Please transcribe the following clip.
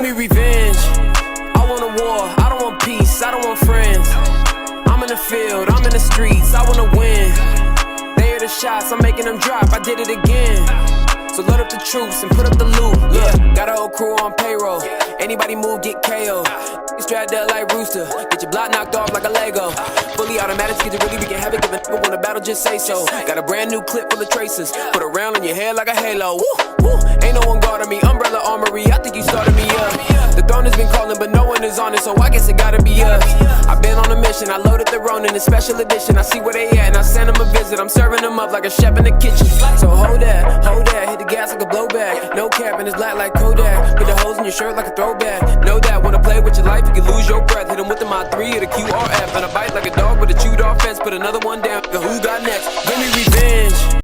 me revenge. I want a war, I don't want peace, I don't want friends. I'm in the field, I'm in the streets, I wanna win. They hear the shots, I'm making them drop, I did it again. So load up the troops and put up the loot. Look, got a whole crew on payroll. Anybody move, get KO. Strapped up like Rooster. Get your block knocked off like a Lego. Fully automatic, get you really begin havoc. If a nigga want a battle, just say so. Got a brand new clip full of tracers. Put a round on your head like a halo. Woo, woo. Ain't no one guarding me. Umbrella armory, I think you started me up. The throne has been calling, but no one is on it, so I guess it gotta be us. I've been on a mission, I loaded the Ronin in special edition. I see where they at and I send them a visit. I'm serving them up like a chef in the kitchen. So hold that, hit the gas like a blowback. No cap and it's black like Kodak. Put the holes in your shirt like a throwback. Know that when I play with your life, you can lose your breath. Hit them with the Mod 3 or the QRF. And I bite like a dog with a chewed off fence. Put another one down, who got next? Give me